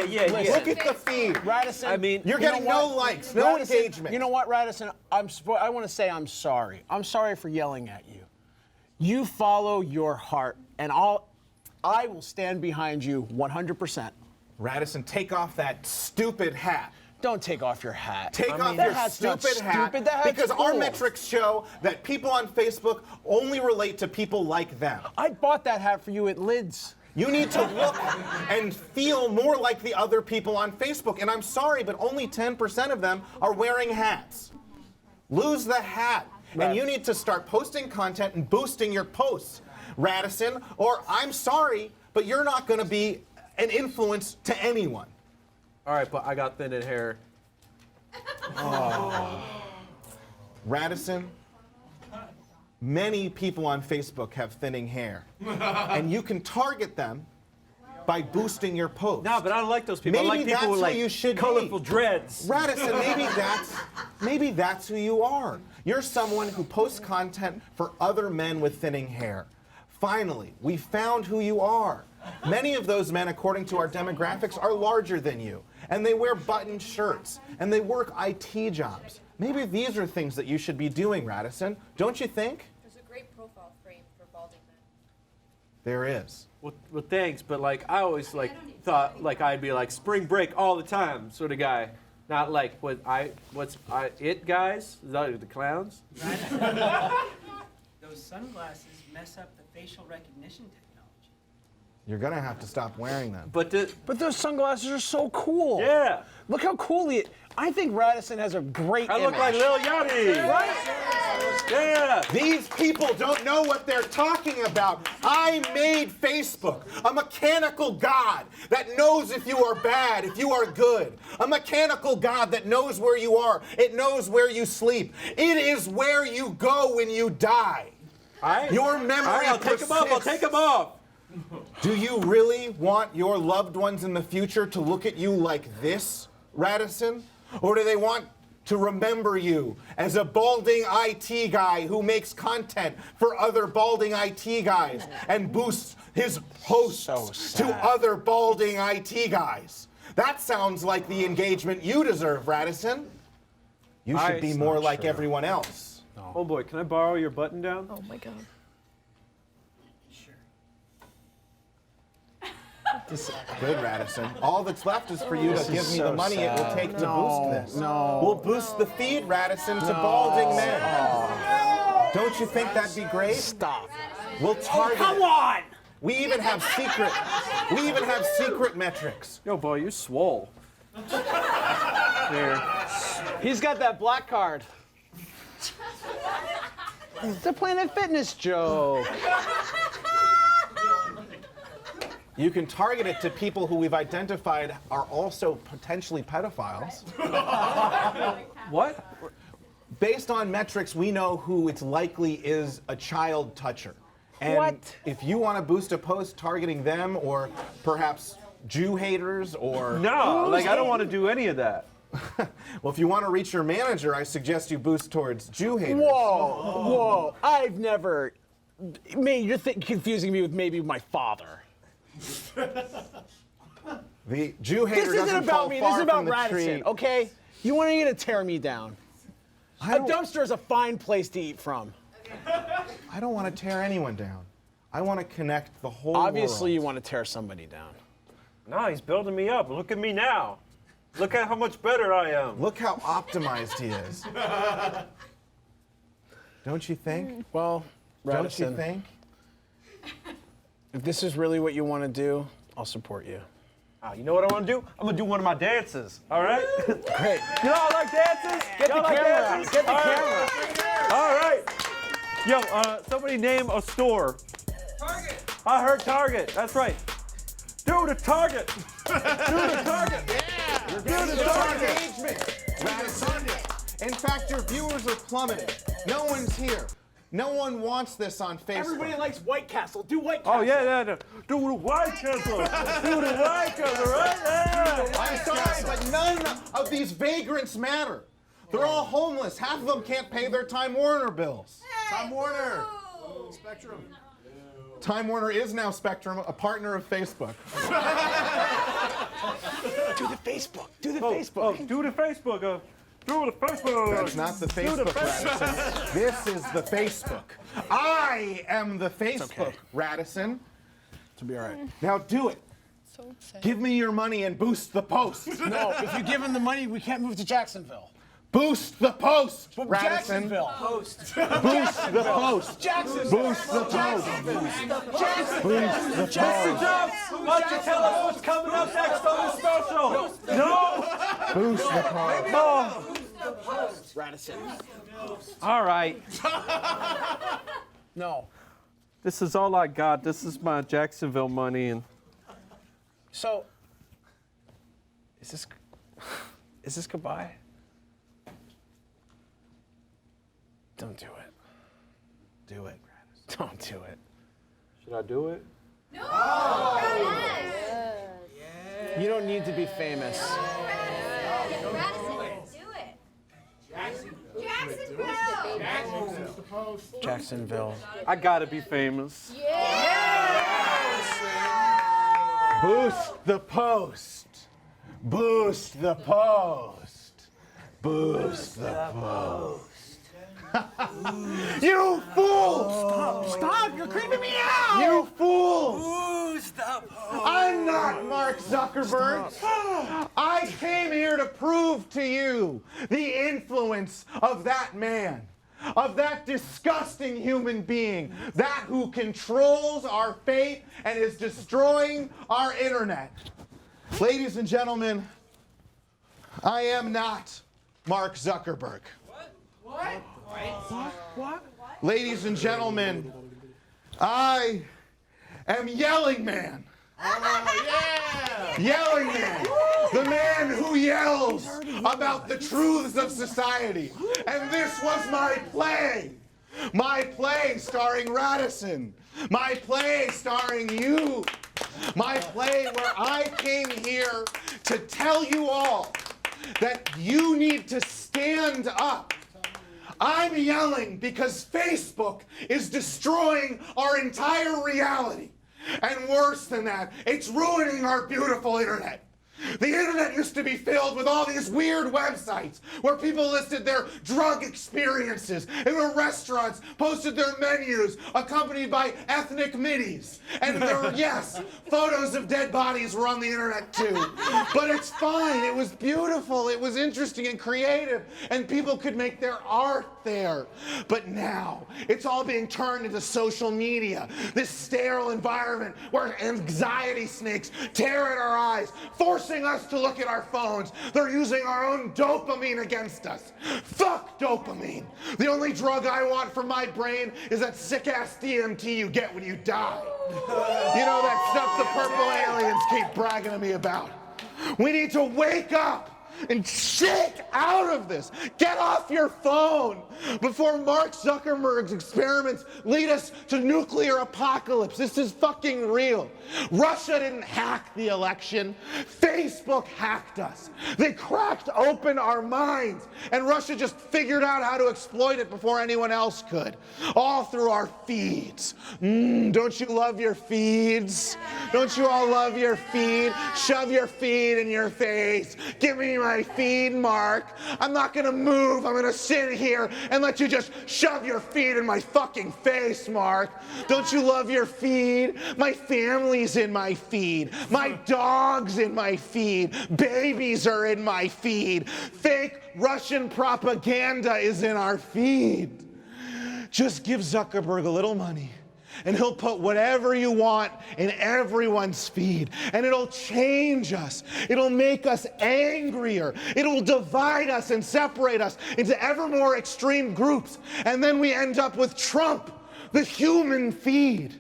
Yeah. Look at the feed. Radisson, I mean, You're getting no likes, no Radisson, engagement. You know what, Radisson? I want to say I'm sorry. I'm sorry for yelling at you. You follow your heart, and I will stand behind you 100%. Radisson, take off that stupid hat. Don't take off your hat. Take off that your hat's not stupid hat, stupid. That hat's because our cool. metrics show that people on Facebook only relate to people like them. I bought that hat for you at Lids. You need to look and feel more like the other people on Facebook. And I'm sorry, but only 10% of them are wearing hats. Lose the hat. Right. And you need to start posting content and boosting your posts, Radisson, or I'm sorry, but you're not going to be an influence to anyone. All right, but I got thinning hair. Radisson, many people on Facebook have thinning hair. And you can target them by boosting your posts. No, but I don't like those people. Maybe I like people that's with who like you should colorful be. dreads. Radisson, maybe that's who you are. You're someone who posts content for other men with thinning hair. Finally, we found who you are. Many of those men, according to our demographics, are larger than you. And they wear buttoned shirts. And they work IT jobs. Maybe these are things that you should be doing, Radisson. Don't you think? There's a great profile frame for balding men. There is. Well, thanks, but like I always thought like I'd be like spring break all the time sort of guy, not like it guys, is that the clowns? Those sunglasses mess up the facial recognition technology. You're going to have to stop wearing them. But those sunglasses are so cool. Yeah. Look how cool he is. I think Radisson has a great I image. look like Lil Yachty. Right? Yeah. These people don't know what they're talking about. I made Facebook, a mechanical god that knows if you are bad, if you are good. A mechanical god that knows where you are. It knows where you sleep. It is where you go when you die. Your memory I'll take them off. I'll take them off. Do you really want your loved ones in the future to look at you like this, Radisson? Or do they want to remember you as a balding IT guy who makes content for other balding IT guys and boosts his hosts to other balding IT guys? That sounds like the engagement you deserve, Radisson. You should be more like everyone else. Oh boy, can I borrow your button down? Oh my God. Good, Radisson. All that's left is for you to give me the money it will take to boost this. No. We'll boost the feed, Radisson, to balding men. Don't you think that'd be great? Stop. We'll target. Come on! We even have secret metrics. Yo, boy, you're swole. There. He's got that black card. It's a Planet Fitness joke. You can target it to people who we've identified are also potentially pedophiles. What? Based on metrics, we know who it's likely is a child toucher. And What? if you want to boost a post targeting them or perhaps Jew haters or... No, like I don't want to do any of that. Well, if you want to reach your manager, I suggest you boost towards Jew haters. Whoa. I've never... You're confusing me with maybe my father. The Jew hater This isn't doesn't about fall me. far This is about from the Radisson, tree. okay? You want to tear me down. A dumpster is a fine place to eat from. I don't want to tear anyone down. I want to connect the whole Obviously, world. you want to tear somebody down. No, he's building me up. Look at me now. Look at how much better I am. Look how optimized he is. Don't you think? Well, Don't Radisson, you think? if this is really what you want to do, I'll support you. You know what I'm gonna do? I'm gonna do one of my dances. All right? Great. Y'all like dances? Get the Y'all like camera out. dances? Get the All camera. right. All right. Yo, somebody name a store. Target. I heard Target. That's right. Do the Target. Do the Target. Yeah. You're getting the target. engagement. In fact, your viewers are plummeting. No one's here. No one wants this on Facebook. Everybody likes White Castle. Do White Castle. Oh, yeah. Do the White Castle. Do the White Castle, right? Yeah. I'm sorry, but none of these vagrants matter. They're all homeless. Half of them can't pay their Time Warner bills. Time Warner. Spectrum. Time Warner is now Spectrum, a partner of Facebook. Do the Facebook. Do the Facebook. Do the Facebook. Do the Facebook. That's not the Facebook, Radisson. This is the Facebook. I am the Facebook, Radisson. It'll be all right. Now do it. So upset. Give me your money and boost the post. No, if you give him the money, we can't move to Jacksonville. Boost the post, Radisson. Jacksonville. Boost the post. Jacksonville. Boost the post. Boost the Mr. post. Jobs, why don't you tell us what's coming up next on the special? No. Boost the post. Oh. Radisson. All right. No. This is all I got. This is my Jacksonville money, and So, is this goodbye? Don't do it. Do it, Radisson. Don't do it. should I do it? You don't need to be famous. Jacksonville. I gotta be famous. Boost the post. Boost the post. Boost the post. You fool! Stop! You're creeping me out! You fool! I'm not Mark Zuckerberg. I came here to prove to you the influence of that man, of that disgusting human being, that who controls our fate and is destroying our internet. Ladies and gentlemen, I am not Mark Zuckerberg. What? Ladies and gentlemen, I am Yelling Man. Yelling Man, the man who yells about the truths of society. And this was my play. My play starring Radisson. My play starring you. My play where I came here to tell you all that you need to stand up. I'm yelling because Facebook is destroying our entire reality. And worse than that, it's ruining our beautiful internet. The internet used to be filled with all these weird websites where people listed their drug experiences and where restaurants posted their menus accompanied by ethnic middies. And there were, yes, photos of dead bodies were on the internet too. But it's fine. It was beautiful. It was interesting and creative. And people could make their art there. But now it's all being turned into social media. This sterile environment where anxiety snakes tear at our eyes, forcing us to look at our phones. They're using our own dopamine against us. Fuck dopamine. The only drug I want for my brain is that sick-ass DMT you get when you die. You know that stuff the purple aliens keep bragging to me about. We need to wake up and shake out of this. Get off your phone before Mark Zuckerberg's experiments lead us to nuclear apocalypse. This is fucking real. Russia didn't hack the election. Facebook hacked us. They cracked open our minds, and Russia just figured out how to exploit it before anyone else could. All through our feeds. Don't you love your feeds? Don't you all love your feed? Shove your feed in your face. Give me my feed, Mark. I'm not gonna move. I'm gonna sit here and let you just shove your feed in my fucking face, Mark. Don't you love your feed? My family's in my feed. My dog's in my feed. Babies are in my feed. Fake Russian propaganda is in our feed. Just give Zuckerberg a little money And he'll put whatever you want in everyone's feed. And it'll change us. It'll make us angrier. It'll divide us and separate us into ever more extreme groups. And then we end up with Trump, the human feed.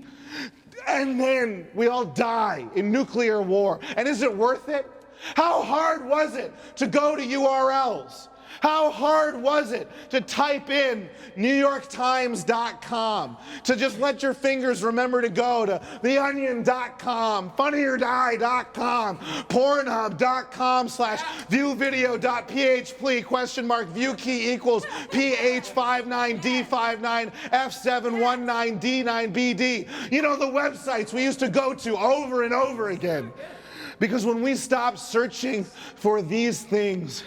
And then we all die in nuclear war. And is it worth it? How hard was it to go to URLs? How hard was it to type in NewYorkTimes.com, to just let your fingers remember to go to TheOnion.com, FunnyOrDie.com, Pornhub.com/viewvideo.php, !viewkey equals PH59D59F719D9BD. You know, the websites we used to go to over and over again. Because when we stop searching for these things,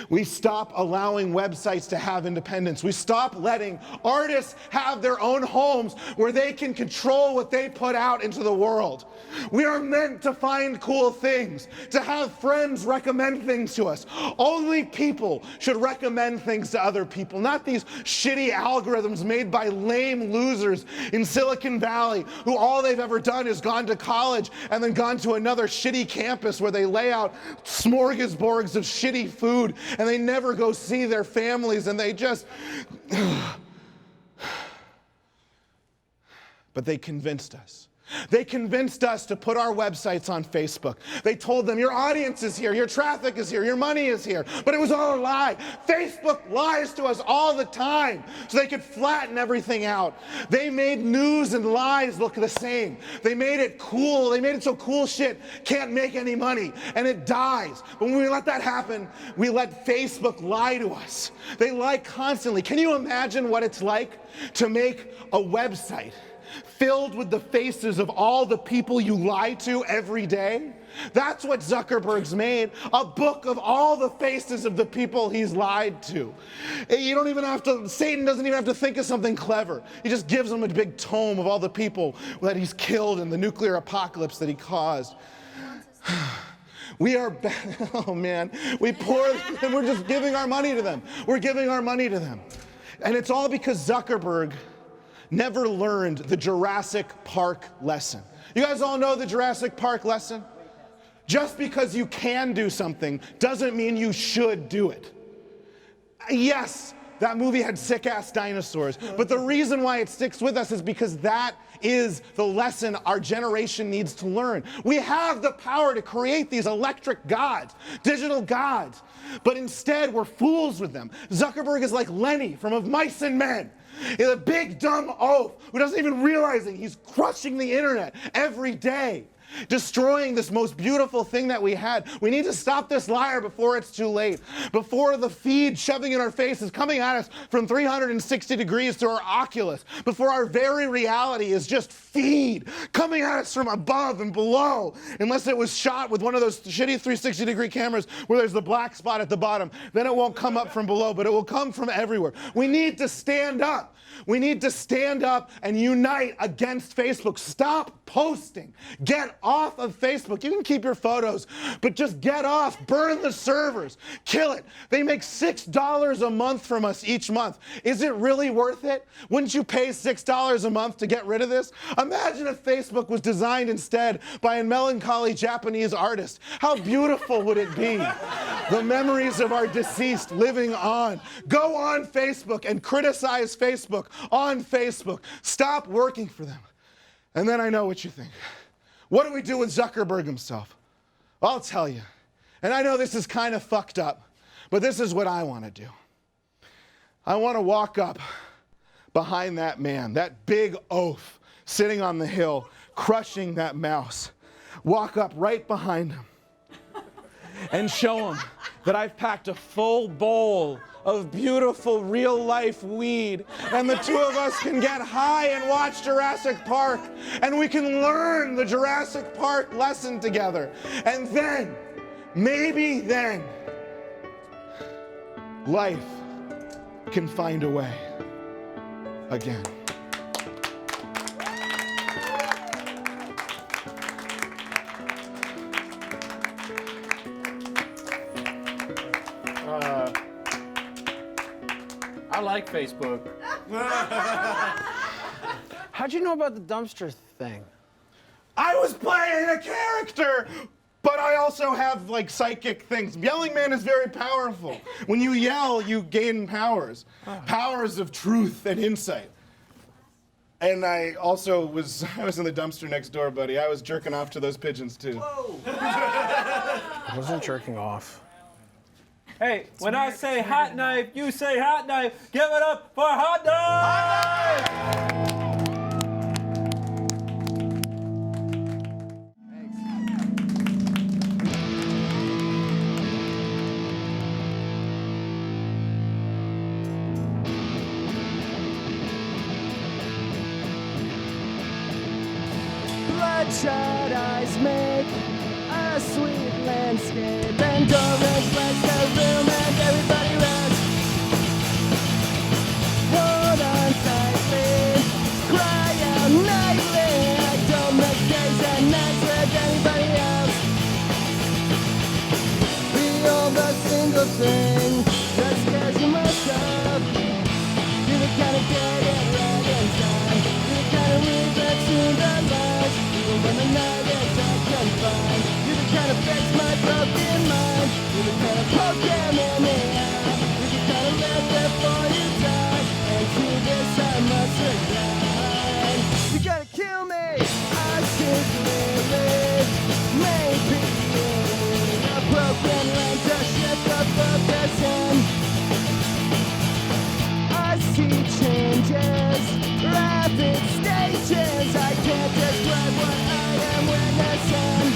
we stop allowing websites to have independence. We stop letting artists have their own homes where they can control what they put out into the world. We are meant to find cool things, to have friends recommend things to us. Only people should recommend things to other people, not these shitty algorithms made by lame losers in Silicon Valley who all they've ever done is gone to college and then gone to another shitty campus where they lay out smorgasbords of shitty food and they never go see their families and they just... But they convinced us. They convinced us to put our websites on Facebook. They told them, your audience is here, your traffic is here, your money is here. But it was all a lie. Facebook lies to us all the time so they could flatten everything out. They made news and lies look the same. They made it cool. They made it so cool shit can't make any money and it dies. But when we let that happen, we let Facebook lie to us. They lie constantly. Can you imagine what it's like to make a website filled with the faces of all the people you lie to every day? That's what Zuckerberg's made, a book of all the faces of the people he's lied to. You don't even have to, Satan doesn't even have to think of something clever. He just gives them a big tome of all the people that he's killed in the nuclear apocalypse that he caused. We are, oh man, we pour, and we're just giving our money to them. We're giving our money to them. And it's all because Zuckerberg never learned the Jurassic Park lesson. You guys all know the Jurassic Park lesson? Just because you can do something doesn't mean you should do it. Yes, that movie had sick-ass dinosaurs, but the reason why it sticks with us is because that is the lesson our generation needs to learn. We have the power to create these electric gods, digital gods, but instead we're fools with them. Zuckerberg is like Lenny from Of Mice and Men. He's a big dumb oaf who doesn't even realize he's crushing the internet every day, destroying this most beautiful thing that we had. We need to stop this liar before it's too late, before the feed shoving in our face is coming at us from 360 degrees through our Oculus, before our very reality is just feed coming at us from above and below, unless it was shot with one of those shitty 360-degree cameras where there's the black spot at the bottom. Then it won't come up from below, but it will come from everywhere. We need to stand up. We need to stand up and unite against Facebook. Stop posting. Get off of Facebook. You can keep your photos, but just get off. Burn the servers. Kill it. They make $6 a month from us each month. Is it really worth it? Wouldn't you pay $6 a month to get rid of this? Imagine if Facebook was designed instead by a melancholy Japanese artist. How beautiful would it be? The memories of our deceased living on. Go on Facebook and criticize Facebook on Facebook. Stop working for them. And then I know what you think. What do we do with Zuckerberg himself? I'll tell you. And I know this is kind of fucked up, but this is what I want to do. I want to walk up behind that man, that big oaf sitting on the hill, crushing that mouse. Walk up right behind him and show him that I've packed a full bowl of beautiful real-life weed, and the two of us can get high and watch Jurassic Park, and we can learn the Jurassic Park lesson together. And then, maybe then, life can find a way again. I like Facebook. How How'd you know about the dumpster thing? I was playing a character, but I also have like psychic things. Yelling Man is very powerful. When you yell, you gain powers. Powers of truth and insight. And I also was in the dumpster next door, buddy. I was jerking off to those pigeons too. I wasn't jerking off. Hey, when I say hot knife, you say hot knife. Give it up for hot knife! Bloodshot eyes make a sweet landscape, and orange lights the room, and everybody runs. Hold on tightly, cry out nightly. I don't make days and nights with anybody else. The only single thing that scares you most of. You're the kind of get it right in time. You're the kind of read between the lines. Even when the night is unconfined. You're the kind of fix my broken mind. You're the kind of poke them in the eye. You're the kind of live before you die. And to this I must resign. You gotta kill me. I should live. Maybe a broken line to shift the focus in. I see changes, rapid stages. I can't describe what I am witnessing.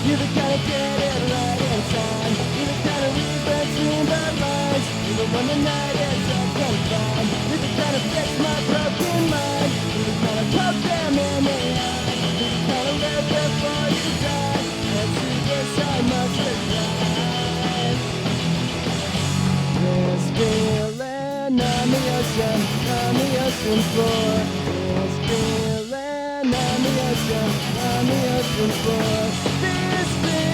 You're the kind of get it right in time. You're the kind of read between the lines. Even when the night is unconfined. You're the kind of fix my broken mind. You're the kind of poke them in the eye. You're the kind of live before you die. And to this I must resign. This feeling on the ocean floor. This feeling on the ocean floor. This feeling